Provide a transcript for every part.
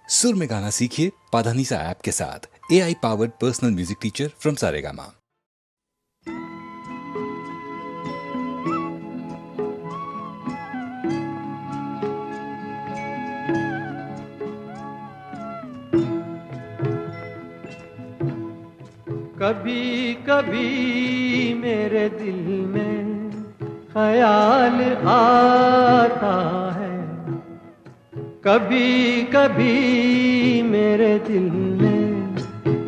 सुर में गाना सीखिए पाधानीसा ऐप के साथ। AI powered personal music teacher from Saregama. कभी कभी मेरे दिल में ख्याल आता है, कभी कभी मेरे दिल में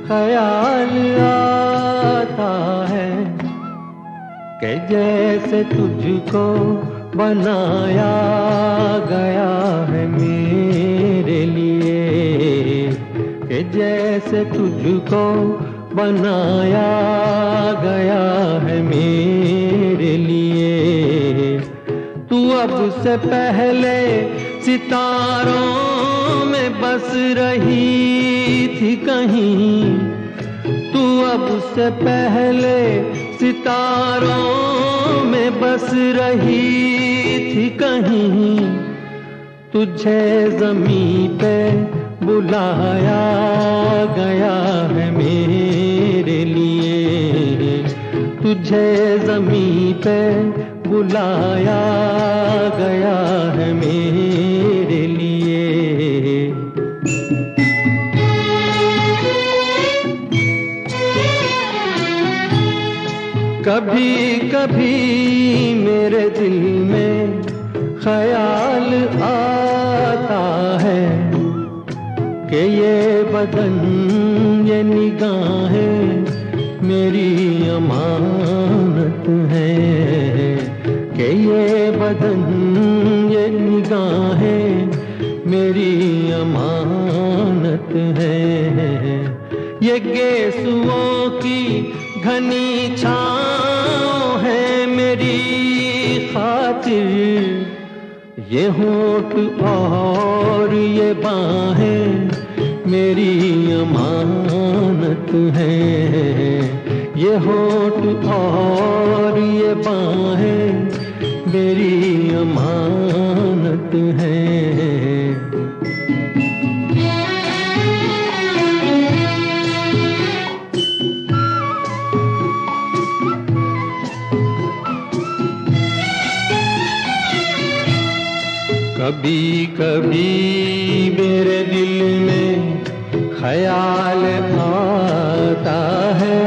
ख्याल आता है कि जैसे तुझको बनाया गया है मेरे लिए, कि जैसे तुझको बनाया गया है मेरे लिए। तू अब से पहले सितारों में बस रही थी कहीं, तू अब से पहले सितारों में बस रही थी कहीं। तुझे ज़मीं पे बुलाया गया है मेरे लिए, तुझे ज़मीं पे बुलाया गया है मेरे लिए। कभी कभी मेरे दिल में ख्याल आता है कि ये बदन ये निगाहें मेरी अमानत है, कि ये बदन ये निगाहें मेरी अमानत है। ये गेसुओं की घनी छाँव है मेरी खातिर, ये होठ और ये बाहें मेरी अमानत है। ये होठ और ये बाहें मेरी अमानत है। कभी कभी मेरे दिल में ख्याल आता है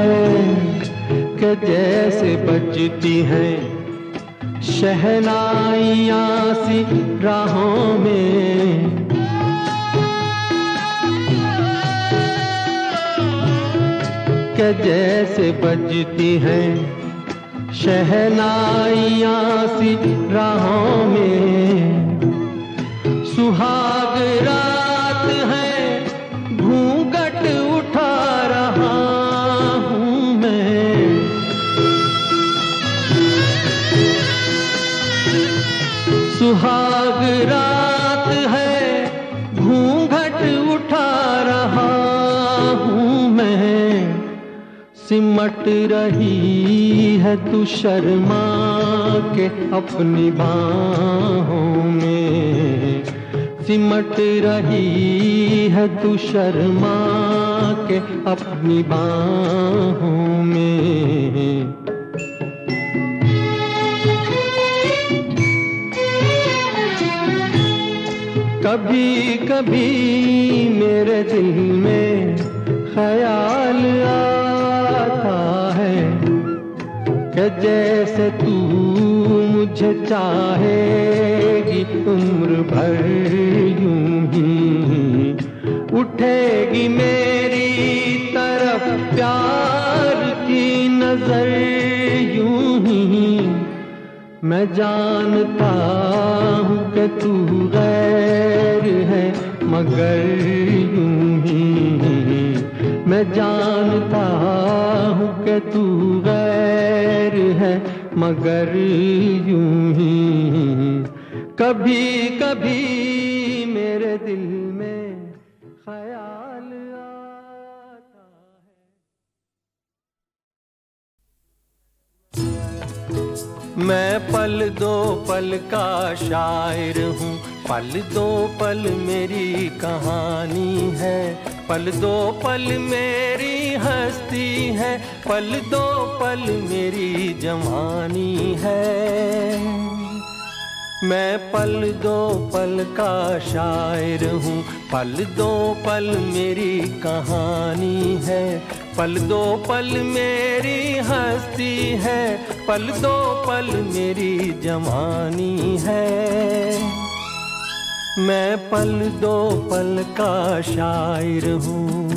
कि जैसे बजती हैं शहनाइयाँ सी राहों में, कि जैसे बजती हैं शहनाइयाँ सी राहों में। सुहाग रात है घूंघट उठा रहा हूँ मैं, सुहाग रात है घूंघट उठा रहा हूँ मैं। सिमट रही है तू शर्मा के अपनी बाहों में, सिमट रही है तू शर्मा के अपनी बाहों में। कभी कभी मेरे दिल में ख्याल आता है कि जैसे तू मुझे चाहेगी उम्र भर यूं ही, उठेगी मेरी तरफ प्यार की नजर यूं ही। मैं जानता हूँ कि तू गैर है मगर यूं ही, मैं जानता हूँ कि तू गैर है मगर यूं ही। कभी कभी मेरे दिल में ख्याल आता है। मैं पल दो पल का शायर हूँ, पल दो पल मेरी कहानी है, पल दो पल मेरी हस्ती है, पल दो पल मेरी जवानी है। मैं पल दो पल का शायर हूँ, पल दो पल मेरी कहानी है, पल दो पल मेरी हस्ती है, पल दो पल मेरी जवानी है। मैं पल दो पल का शायर हूँ।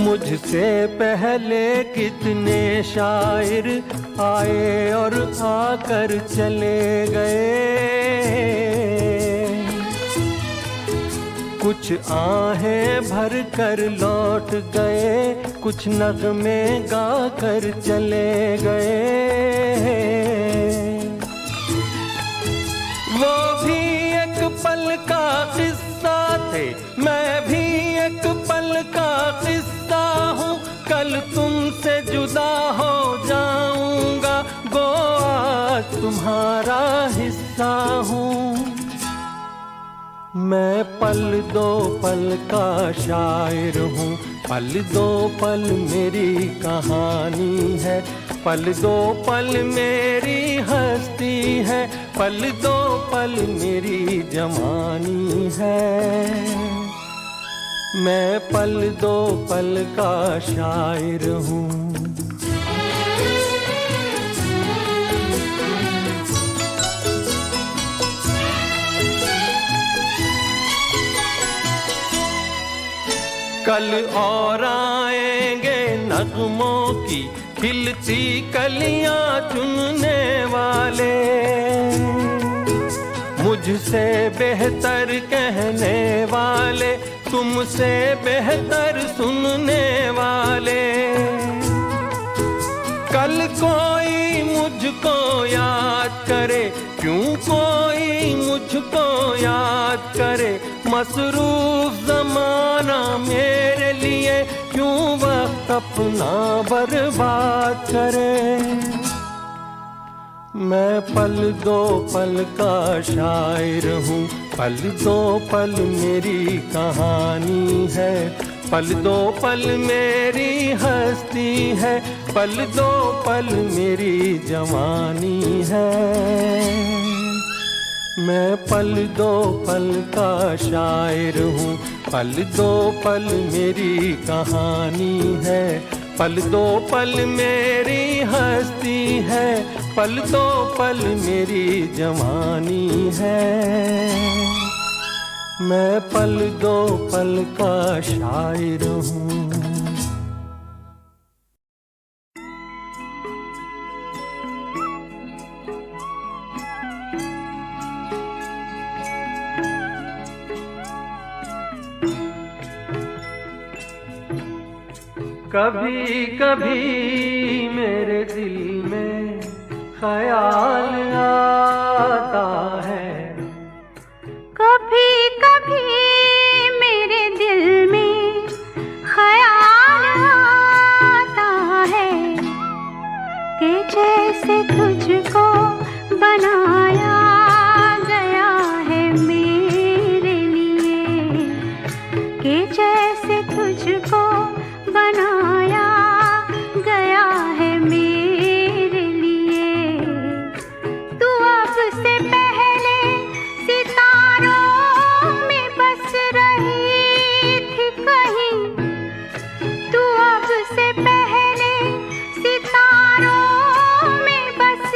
मुझसे पहले कितने शायर आए और आकर चले गए, कुछ आहें भर कर लौट गए, कुछ नगमे गा कर चले गए। वो भी एक पल का किस्सा थे, मैं भी एक पल का किस्सा हूँ। कल तुमसे जुदा हो जाऊंगा, गो आज तुम्हारा हिस्सा हूँ। मैं पल दो पल का शायर हूँ, पल दो पल मेरी कहानी है, पल दो पल मेरी हस्ती है, पल दो पल मेरी जवानी है। मैं पल दो पल का शायर हूँ। कल और आएंगे नगमों की खिलती कलियां चुनने वाले, मुझसे बेहतर कहने वाले, तुमसे बेहतर सुनने वाले। कल कोई मुझको याद करे, क्यों कोई मुझको याद करे, मसरूफ ज़माना मेरे लिए क्यों वक्त अपना बर्बाद करे। मैं पल दो पल का शायर हूँ, पल दो पल मेरी कहानी है, पल दो पल मेरी हस्ती है, पल दो पल मेरी जवानी है। मैं पल दो पल का शायर हूँ, पल दो पल मेरी कहानी है, पल दो पल मेरी हस्ती है, पल दो पल मेरी जवानी है। मैं पल दो पल का शायर हूँ। कभी कभी मेरे दिल में ख्याल आता है, कभी कभी मेरे दिल में ख्याल आता है कि जैसे तुझको बनाया गया है मेरे लिए, कि जैसे तुझको बनाया गया है मेरे लिए। तू अब से पहले सितारों में बस रही थी कहीं, तू अब से पहले सितारों में बस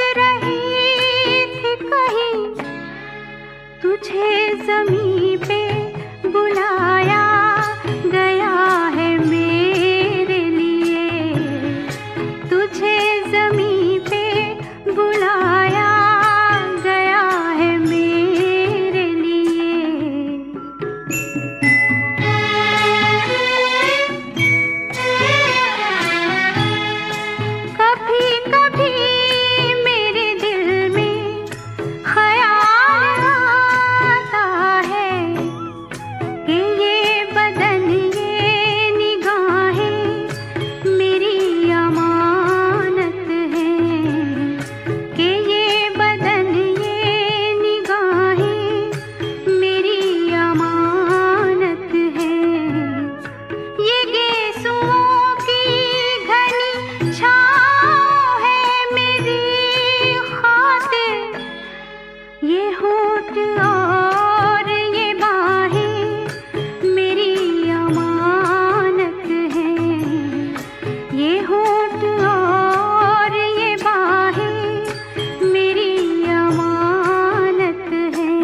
ये होठ और ये बाहें मेरी अमानत हैं।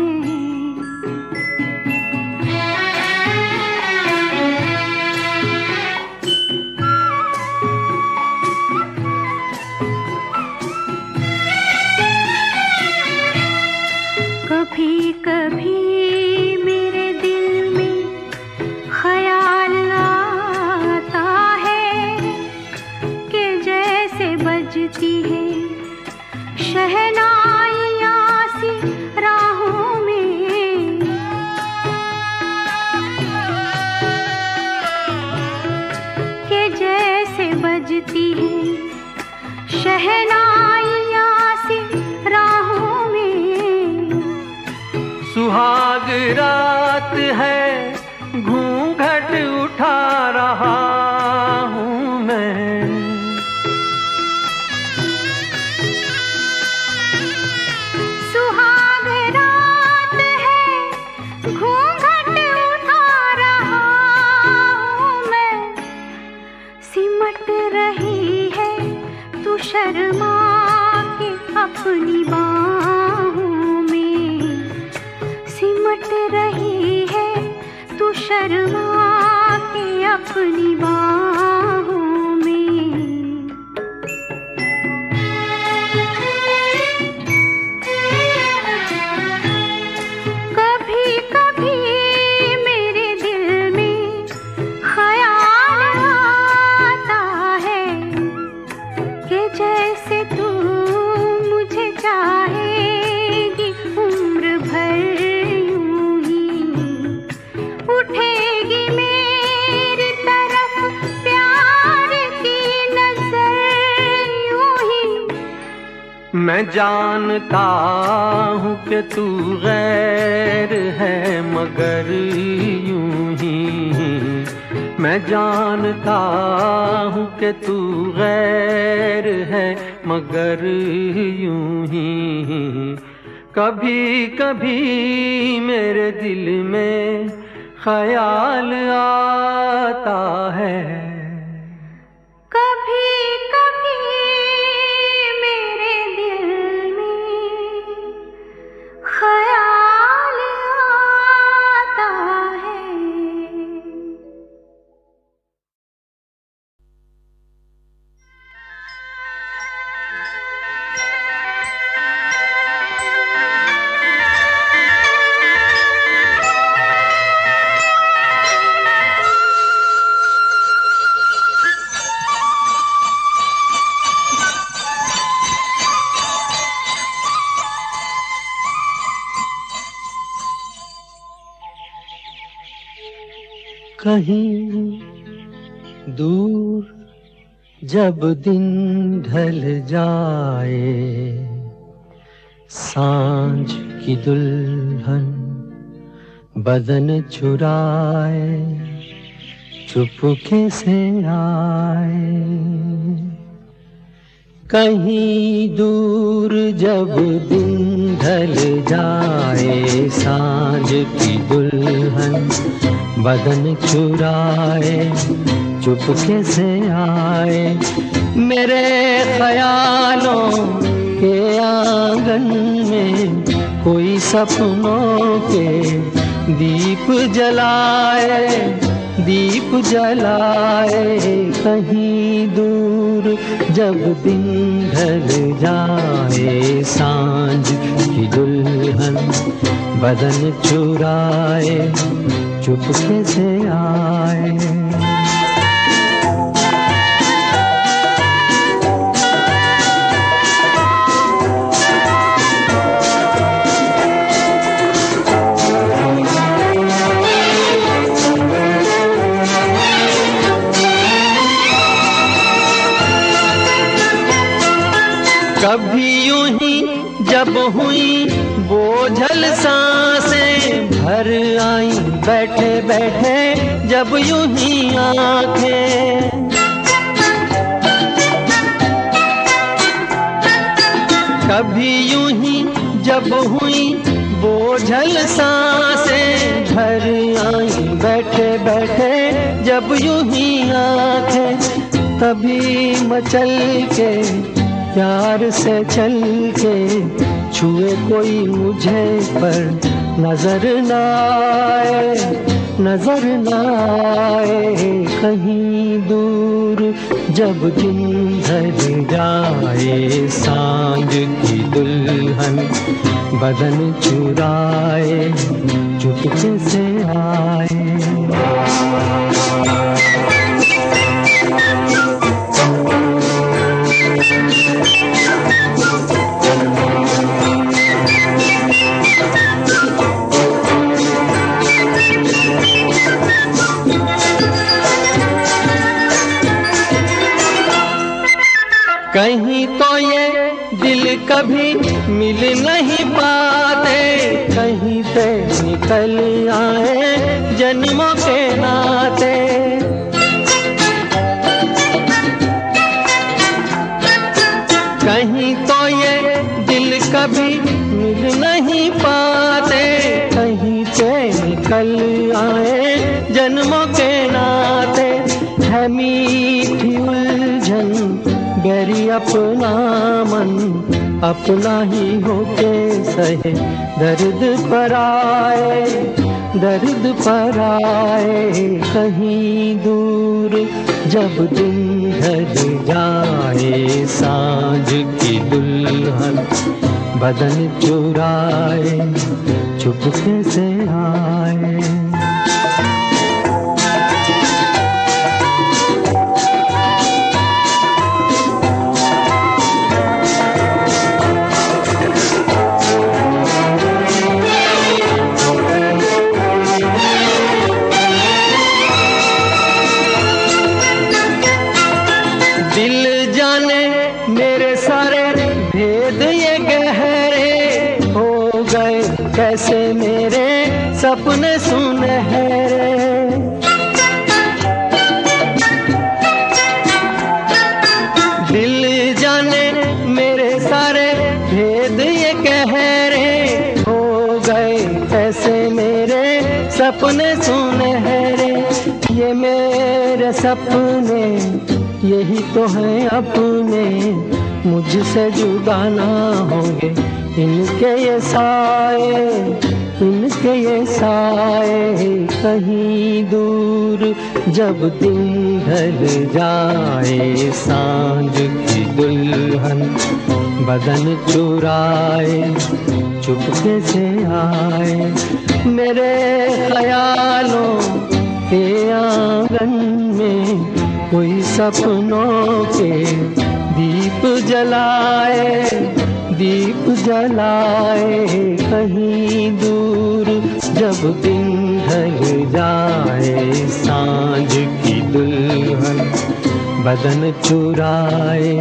कभी कभी मेरे दिल में ख़याल आता है कि जैसे बजती है शहनाइयाँ सी राहों में, कि जैसे बजती है शहनाइयाँ सी राहों में। सुहाग रात है घूंघट उठा रहा हूँ मैं, सुहाग रात है घूंघट उठा रहा हूँ मैं। सिमट रही है तू शर्मा के अपनी बाहों में, सिमट रही है तू शर्मा के अपनी बाहों में। कभी कभी मेरे दिल में ख़याल आता है कि जैसे तू मुझे चाहेगी उम्र भर यूं ही, उठेगी मेरी तरफ प्यार की नजर यूं ही। मैं जानता हूँ कि तू गैर है मगर यूं ही, मैं जानता हूँ कि तू गैर है मगर यूं ही। कभी कभी मेरे दिल में ख़याल आता है, कभी कभी मेरे दिल में ख़याल आता है। कहीं दूर जब दिन ढल जाए, सांझ की दुल्हन बदन चुराए चुपके से आए। कहीं दूर जब दिन ढल जाए, सांझ की दुल्हन बदन चुराए चुपके से आए। मेरे ख्यालों के आंगन में कोई सपनों के दीप जलाए, दीप जलाए। कहीं दूर जब दिन ढल जाए, सांझ की दुल्हन बदन चुराए चुपके से आए। कभी यूं ही जब हुई बोझल सांसें भर आई, बैठे बैठे जब यूं ही आंखें। कभी यूं ही जब हुई बोझल सांसें भर आई, बैठे बैठे जब यूं ही आंखें। तभी मचल के प्यार से चल के छुए कोई मुझे पर नजर न आए, नजर न आए। कहीं दूर जब दिन ढल जाए, सांझ की दुल्हन बदन चुराए चुपके से आए। कहीं तो ये दिल कभी मिल नहीं पाते, कहीं से निकल आए जन्मों के नाते। कहीं तो ये दिल कभी मिल नहीं पाते, कहीं से निकल आए जन्मों के नाते। है मीठी उलझन गैरी अपना मन अपना ही होके सहे, दर्द पर आए, दर्द पर आए। कहीं दूर जब दिन ढल जाए, सांझ की दुल्हन बदन चुराए चुपके से आए। कैसे मेरे सपने सुनहरे, दिल जाने मेरे सारे भेद ये कह रहे हो गए। कैसे मेरे सपने सुनहरे, ये मेरे सपने यही तो हैं अपने, मुझसे जुदा ना होंगे इनके ये साए, इनके ये साए। कहीं दूर जब दिन ढल जाए, सांझ की दुल्हन बदन चुराए चुपके से आए। मेरे ख्यालों के आंगन में कोई सपनों के दीप जलाए, दीप जलाए। कहीं दूर जब दिन ढल जाए, सांझ की दुल्हन बदन चुराए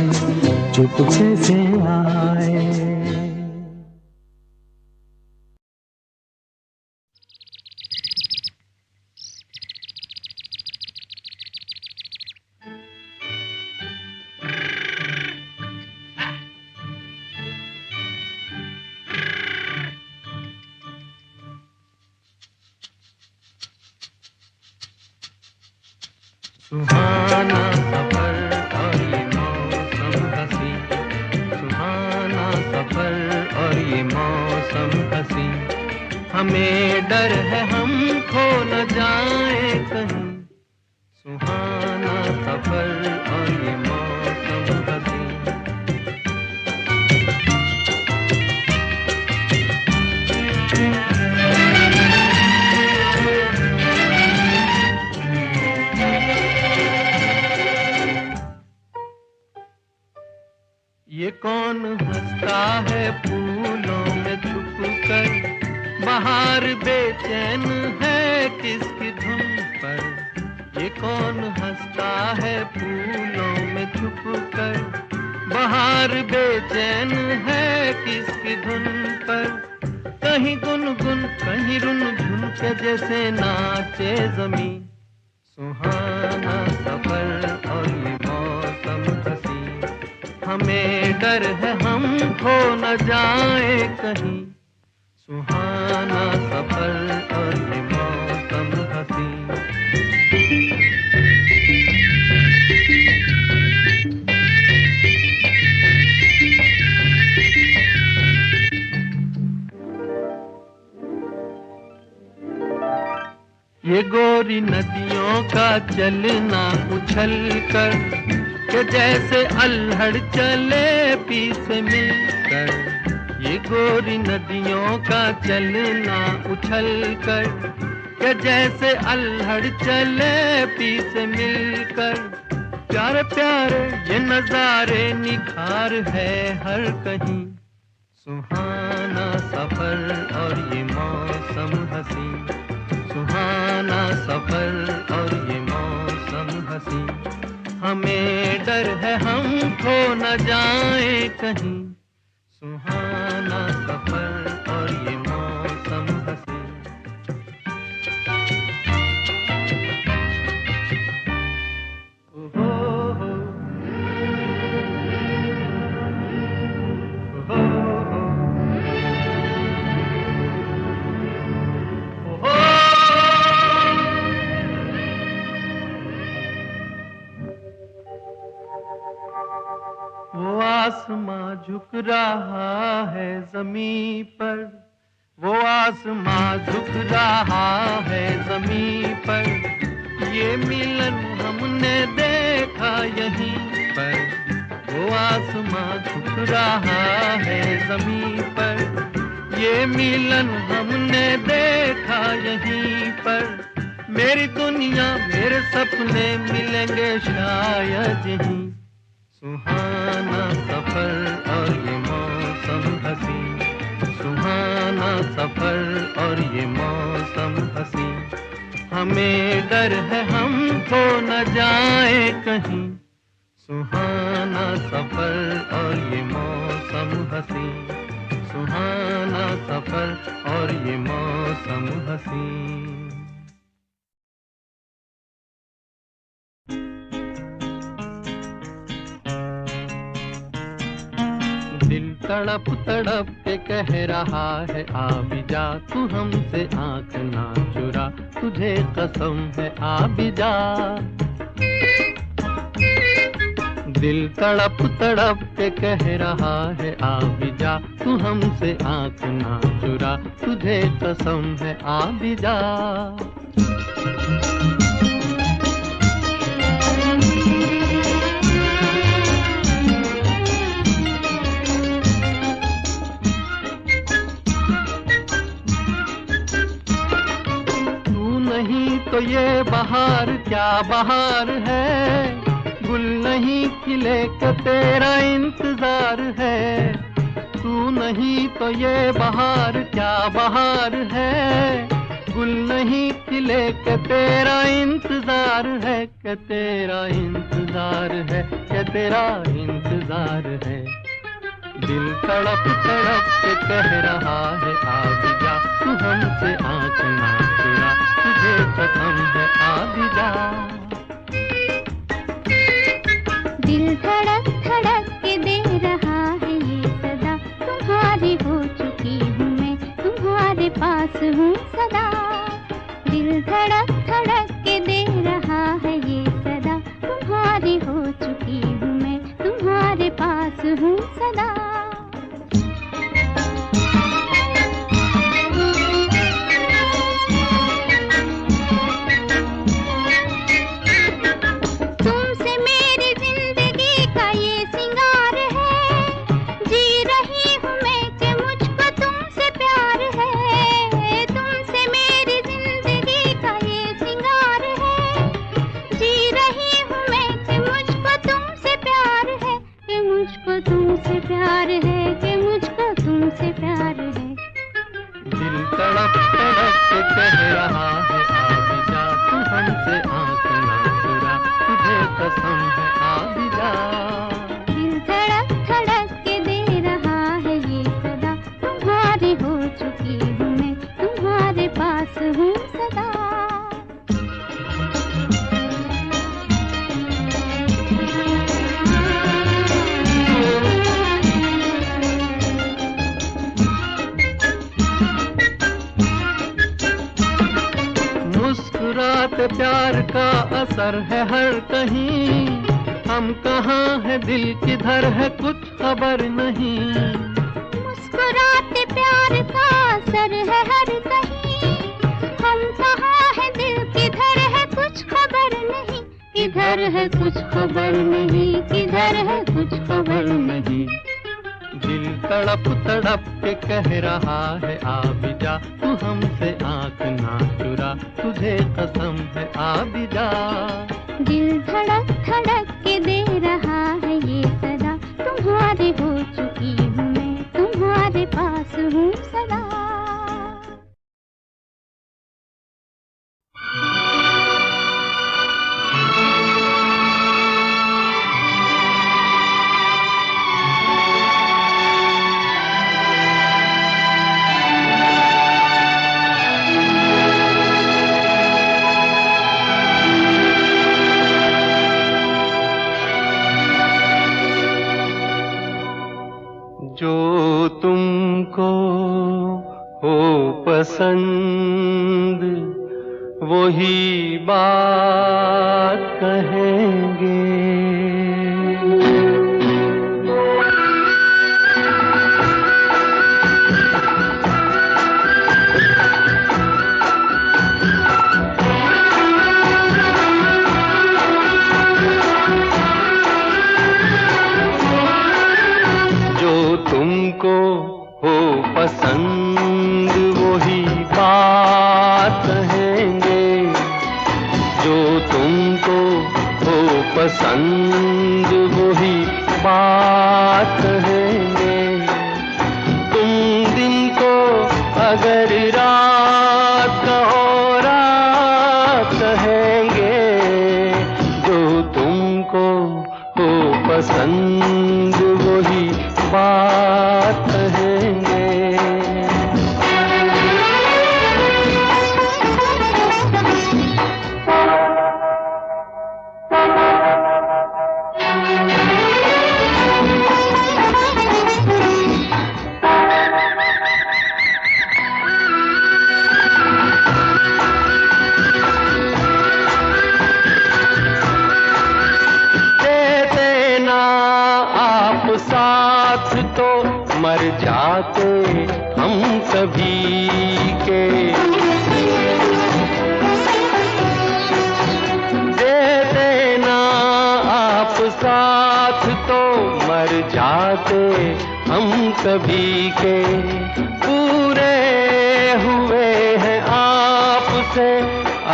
चुपके से आए। सुहाना सफर और ये मौसम हसी, सुहाना सफर और ये मौसम हसी। हमें डर है हम खो न जाए कहीं, सुहाना सफर और ये मौसम हसी। ये कौन हंसता है फूलों में छुप कर, बाहर बेचैन है किसकी धुन पर। ये कौन हंसता है फूलों में छुप कर, बाहर बेचैन है किसकी धुन पर। कहीं गुनगुन कहीं रुनझुन के जैसे नाचे ज़मीं, सुहाना सफर और ये मौसम हसी। हमें डर है हम खो न जाए कहीं, सुहाना सफर और ये मौसम हसी। ये गोरी नदियों का चलना उछल कर के जैसे अल्हड़ चले पीस मिलकर। ये गोरी नदियों का चलना उछल कर के जैसे अल्हड़ चले पीस मिलकर। प्यारे प्यारे ये नजारे निखार है हर कहीं, सुहाना सफर और ये मौसम हंसी, सुहाना सफर और ये मौसम हंसी। हमें डर है हम खो न जाए कहीं, सुहाना सफर और ये मौसम हंसी। ओहो हो, ओहो हो, ओहो। वो आसमां झुक रहा है ज़मीं पर, वो आसमां झुक रहा है ज़मीं पर। ये मिलन हमने देखा यहीं पर, वो आसमां झुक रहा है ज़मीं पर। ये मिलन हमने देखा यहीं पर। मेरी दुनिया मेरे सपने मिलेंगे शायद यहीं, सुहाना सफर और ये मौसम हंसी, सुहाना सफर और ये मौसम हंसी। हमें डर है हम खो न जाए कहीं, सुहाना सफर और ये मौसम हंसी, सुहाना सफर और ये मौसम हंसी। दिल तड़प तड़प के कह रहा है आ भी जा, तू हमसे आंख ना चुरा, तुझे कसम है आ भी जा। दिल तड़प तड़प के कह रहा है आ भी जा, तू हमसे आंख ना चुरा, तुझे कसम है आ भी जा। तो ये बहार क्या बहार है, गुल नहीं खिले का तेरा इंतजार है। तू नहीं तो ये बहार क्या बहार है, गुल नहीं खिले का तेरा इंतजार है, कि तेरा इंतजार है, कि तेरा इंतजार है। दिल तड़प तड़प के कह रहा है आ भी जा, तू हमसे आंख ना चुरा, तुझे कसम है आ भी जा। दिल धड़क धड़क के दे रहा है ये सदा, तुम्हारी हो चुकी हूँ मैं, तुम्हारे पास हूँ सदा। दिल धड़क धड़क के दे रहा है ये सदा, तुम्हारी हो चुकी हूँ मैं, तुम्हारे पास हूँ सदा। तुमसे प्यार है कि मुझको तुमसे प्यार है। दिल तड़प तड़प के कह रहा है आ भी जा, तू हमसे आंख ना चुरा, तुझे कसम है आ भी जा। दिल धड़क धड़क के दे रहा है ये सदा, तुम्हारी हो चुकी हूँ मैं, तुम्हारे पास हूँ सदा। मुस्कुराते प्यार का असर है हर कहीं, हम कहाँ है दिल किधर है कुछ खबर नहीं। मुस्कुराते प्यार का असर है हर कहीं, हम कहाँ है दिल कुछ खबर नहीं, किधर है कुछ खबर नहीं, किधर है कुछ खबर नहीं। दिल तड़प तड़प के कह रहा है आ भी जा, तू हमसे आंख ना चुरा, तुझे कसम है आ भी जा। दिल धड़क धड़क के दे रहा है ये सदा, तुम्हारे हो चुकी हूँ मैं, तुम्हारे पास हूँ सदा। जो तुमको हो पसंद वही बात कहेंगे। तुमको हो पसंद वही बात कहेंगे, जो तुमको हो पसंद वही बात कहेंगे। तुम दिन को अगर रात कहो रात कहेंगे, जो तुमको हो पसंद वही बात कहेंगे। देते ना आप साथ तो मर जाते हम सभी के। देते ना आप साथ तो मर जाते हम सभी के। पूरे हुए हैं आपसे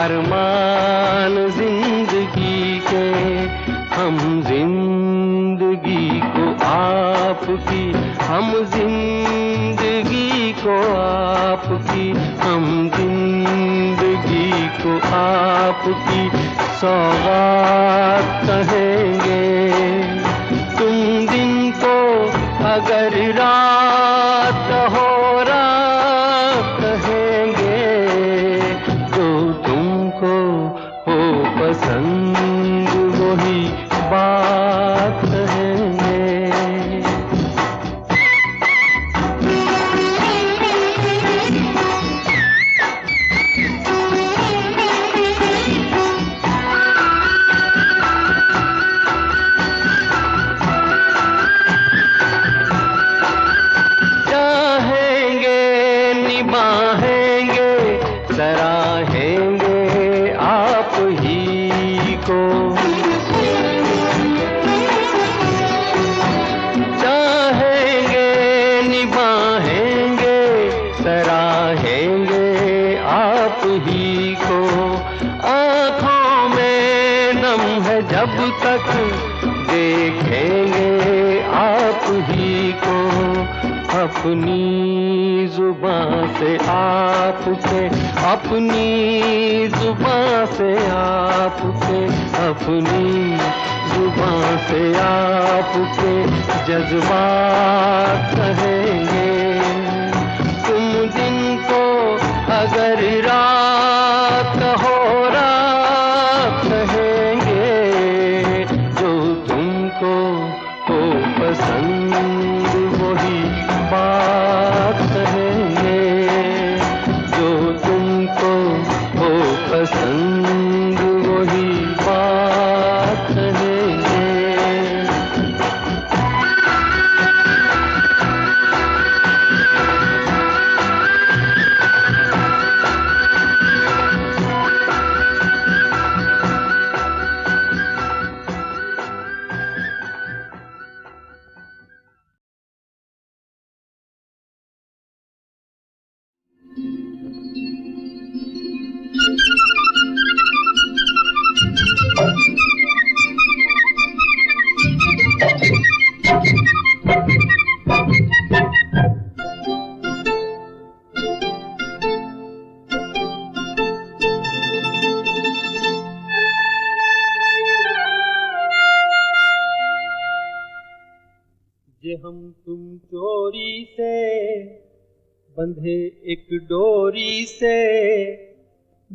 अरमान जिंदगी के, हम जिंदगी को आपकी, हम जिंदगी को आपकी, हम जिंदगी को आपकी सौगात कहेंगे। तुम दिन को अगर रात हो रात कहेंगे, जो तुमको हो पसंद वही बात कहेंगे। चाहेंगे निभाएंगे सराहेंगे आप ही को। चाहेंगे निभाएंगे सराहेंगे आप ही को। आँखों में नम है जब तक देखेंगे आप ही को। अपनी जुबां से आपके, अपनी जुबां से आपके, अपनी जुबां से आपके जज्बात कहेंगे। तुम दिन को अगर रात हो रात कहेंगे, जो तुमको हो पसंद वही बात कहेंगे, जो तुमको हो पसंद वही बात कहेंगे। जे हम तुम चोरी से बंधे एक डोरी से,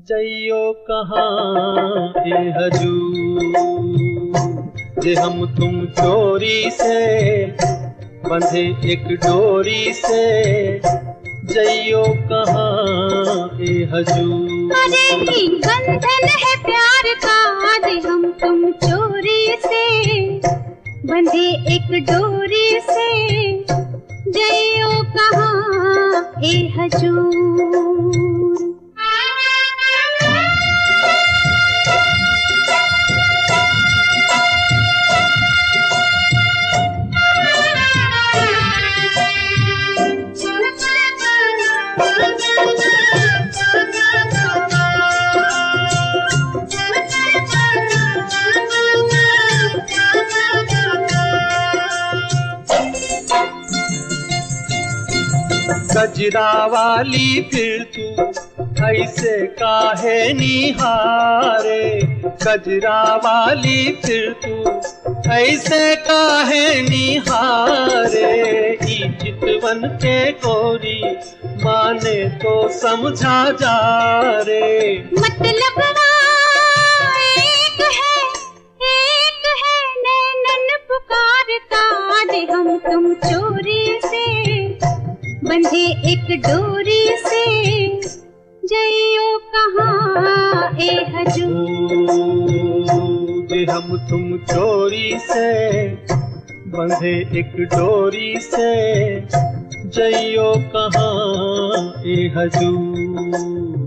जइयो कहाँ ए हजूर। जे हम तुम चोरी से बंधे एक डोरी से, जइयो कहाँ ए हजूर। अरे ही बंधन है प्यार का, जे हम तुम चोरी से बंधे एक डोरी से, जइयो कहाँ ए हजूर। गजरा वाली फिर तू ऐसे काहे निहारे, गजरा वाली फिर तू ऐसे काहे निहारे। ई चितवन के गोरी माने तो समझा जा रे, मतलब एक है नैनन पुकारता, जे हम तुम चोरी से बंधे एक डोरी से, जइयो कहाँ ए हजूर। जे हम तुम चोरी से बंधे एक डोरी से, जइयो कहाँ ए हजूर।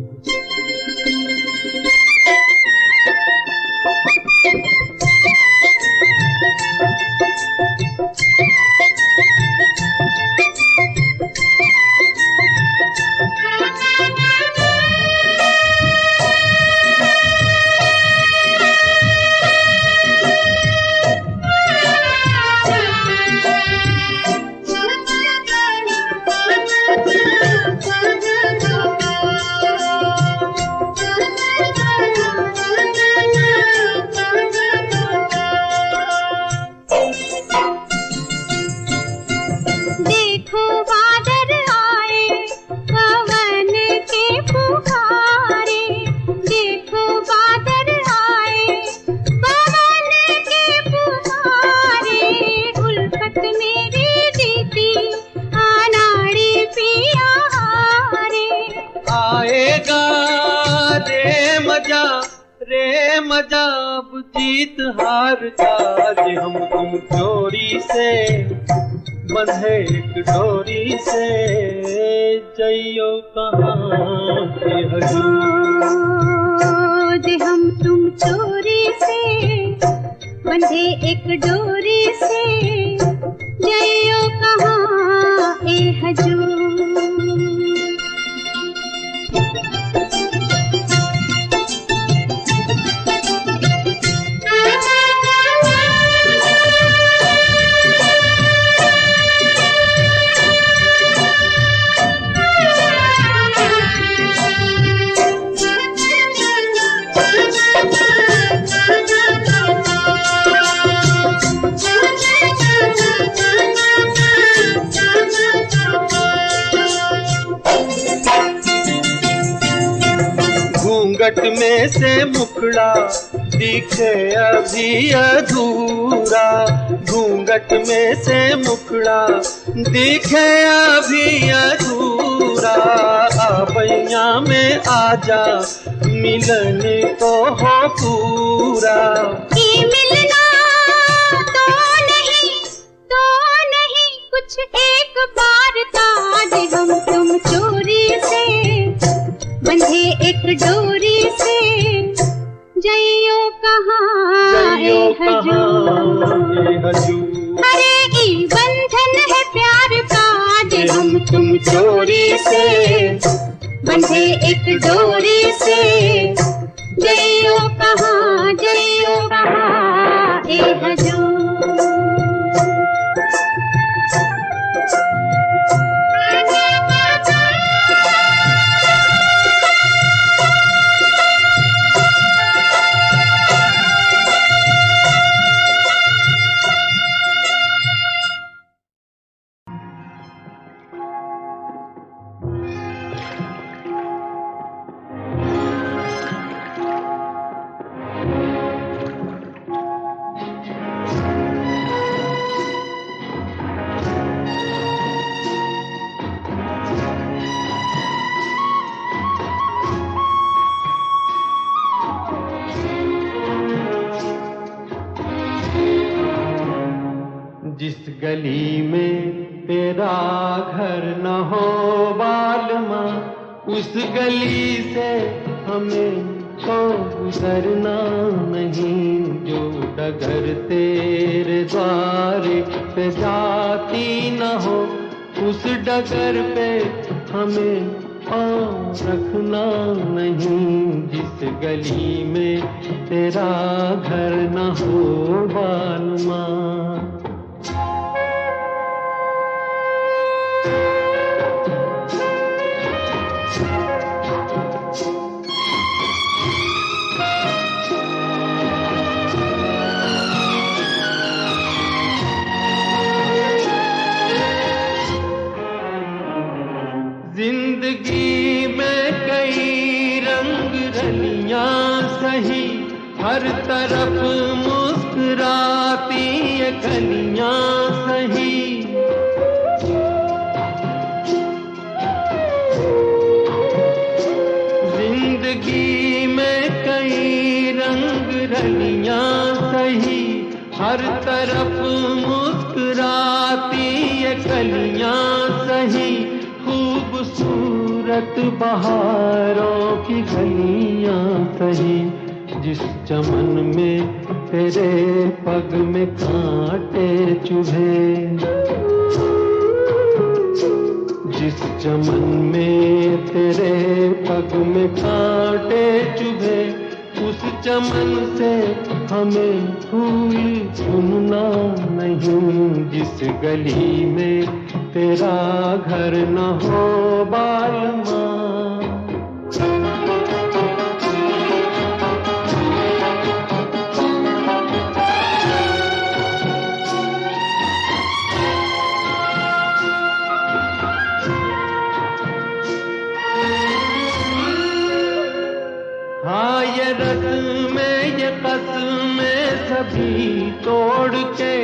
रे मजा अब जीत हार का, जे हम तुम चोरी से बंधे एक डोरी से, जइयो कहाँ ए हजूर। जे हम तुम चोरी से बंधे एक डोरी से, जइयो कहाँ ए हजूर। घूंघट में से मुखड़ा दिखे अभी अधूरा, घूंघट में से मुखड़ा दिखे अभी अधूरा। आबैया में आजा मिलन को हो पूरा, ये मिलना तो नहीं कुछ एक बार था, जे हम तुम चोरी से बंधे एक डोरी से, जइयो कहाँ ए हजूर। अरे ई बंधन है प्यार का, जे हम तुम चोरी से बंधे एक डोरी से, जइयो कहाँ ए हजूर। जिस गली में तेरा घर न हो बालमा, उस गली से हमें तो गुजरना नहीं। जो डगर तेरे द्वारे पे जाती न हो, उस डगर पे हमें पाँव रखना नहीं। जिस गली में तेरा घर न हो बालमा। जिंदगी में कई रंग रलियां सही, हर तरफ मुस्कुराती ये कलियां सही। जिंदगी में कई रंग रलियां सही, हर तरफ मुस्कुराती ये कलियां सही। खूबसूरत बहारों की गलियां सही, जिस चमन में तेरे पग में कांटे चुभे। जिस चमन में तेरे पग में कांटे चुभे, उस चमन से हमें फूल चुनना नहीं। जिस गली में तेरा घर न हो बालमा। हाँ ये रस्में ये कसमें सभी तोड़ के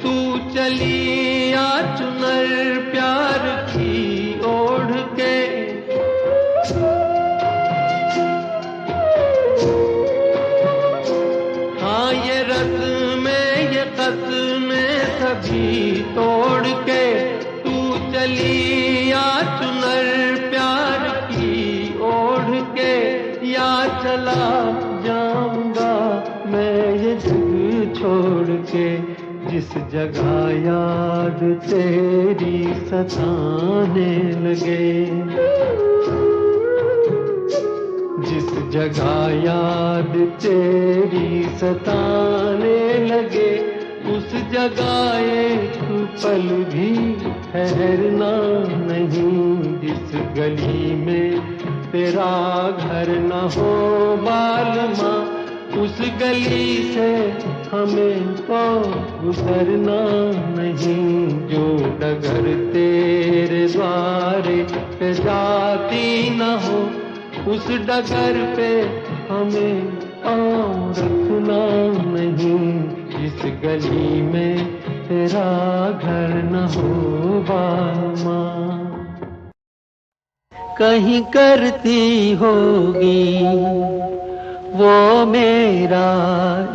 तू चली आ चुनर प्यार की ओढ़ के। हाँ ये रस्में ये कसमें सभी तोड़ के तू चली आ चुनर प्यार की ओढ़ के। या चला जाऊंगा मैं ये जग छोड़ के, जिस जगह याद तेरी सताने लगे। जिस जगह याद तेरी सताने लगे, उस जगह एक पल भी ठहरना नहीं। जिस गली में तेरा घर न हो बालमा, उस गली से हमें तो गुजरना नहीं। जो डगर तेरे द्वारे पे जाती न हो, उस डगर पे हमें पाँव रखना नहीं। जिस गली में तेरा घर न हो बालमा। कहीं करती होगी वो मेरा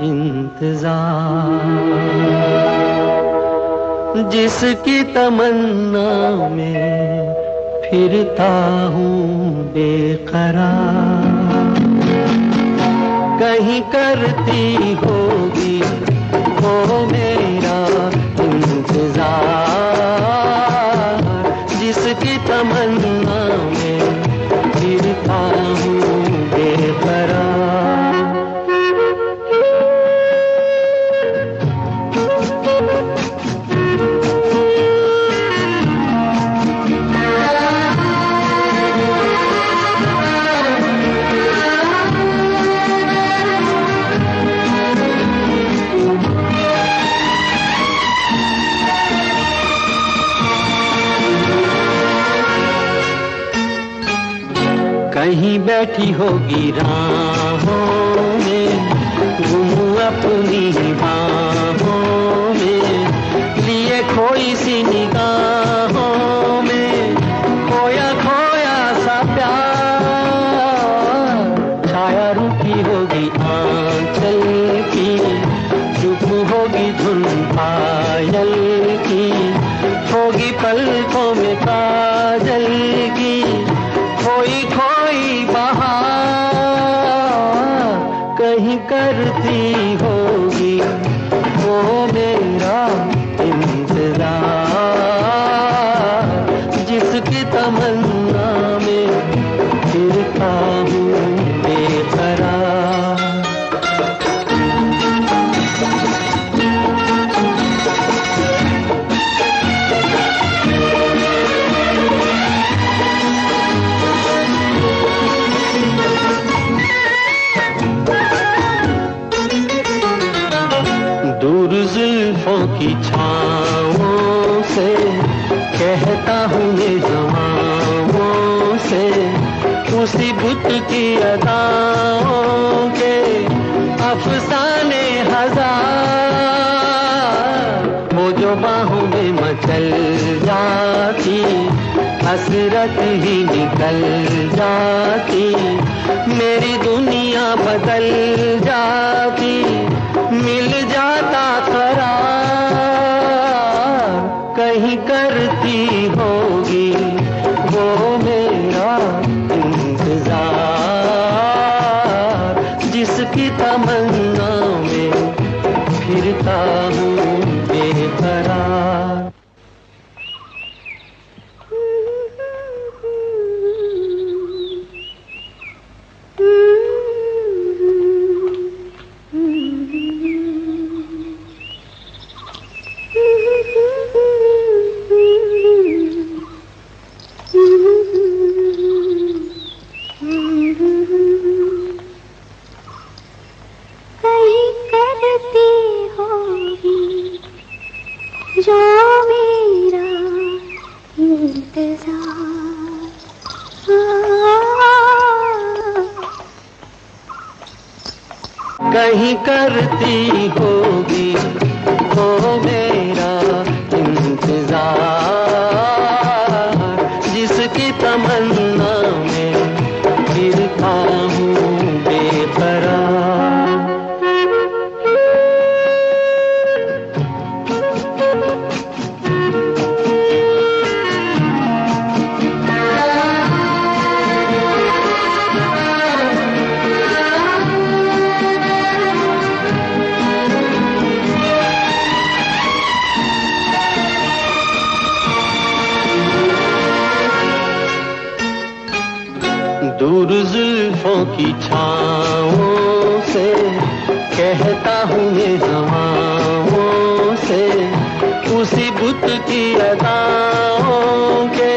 इंतजार, जिसकी तमन्ना में फिरता हूँ बेकरार। कहीं करती होगी वो मेरा इंतजार, जिसकी तमन्ना में फिरता हूँ बेकरार। कहीं बैठी होगी राहों में, गुम अपनी बाहों में, लिए खोई सी निगाहों में, खोया खोया सा प्यार। छाया रुकी होगी आंचल की, चुप होगी धुन पायल की, होगी पलकों में काजल की, खोई खोई बहार कहीं करती होगी वो मेरा इंतजार, जिसकी तमन्ना में फिरता हूँ बेकरार। दूर जुल्फों की छाँवों से कहता हूँ ये जमाओं से, उसी बुत की अदाओं के अफसाने हजार, वो जो बाहों में मचल जाती हसरत ही निकल जाती, मेरी दुनिया बदल जाती, मिल जाता करार कहीं करती होगी वो मेरा इंतजार, जिसकी तमन्ना में फिरता हूँ बेकरार। कहीं करती होगी जो मेरा इंतजार। कहीं करती होगी वो मेरा इंतजार, जिसकी तमन्ना में फिरता हूँ बेकरार। दूर जुल्फों की छाँवों से कहता हूँ ये हवाओं से, उसी बुत की अदाओं के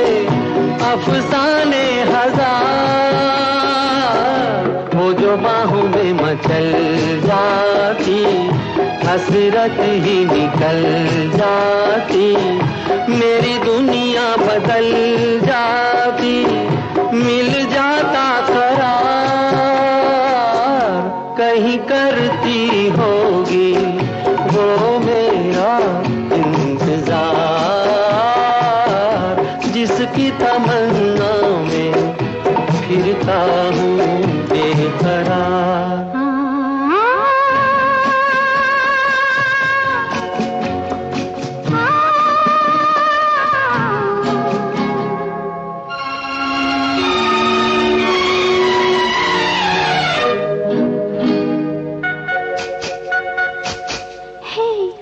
अफसाने हजार, वो जो बाहों में मचल जाती हसरत ही निकल जाती, मेरी दुनिया बदल जाती, मिल जाता करार कहीं करती होगी वो मेरा इंतजार, जिसकी तमन्ना में फिरता हूँ बेकरार।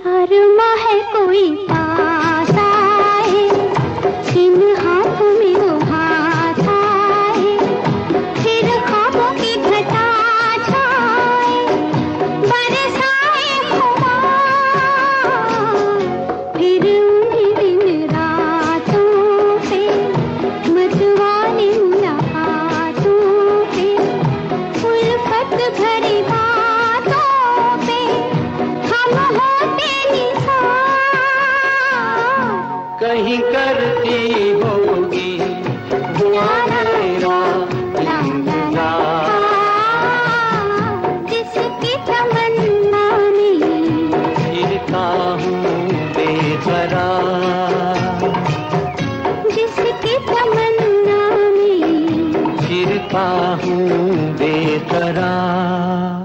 अरमा है कोई पास आए, इन हाथों में वो हाथ आए, फिर ख्वाबों की घटा छाए, बरसाए खुमार, फिर उन्हीं दिन रातों पे मतवाले मुलाकातों पे, उल्फत भरी बातों पे हम होते कहीं करती होगी वो मेरा इंतजार, जिसकी तमन्ना में फिरता हूँ बेकरार, जिसकी तमन्ना में फिरता हूँ बेकरार।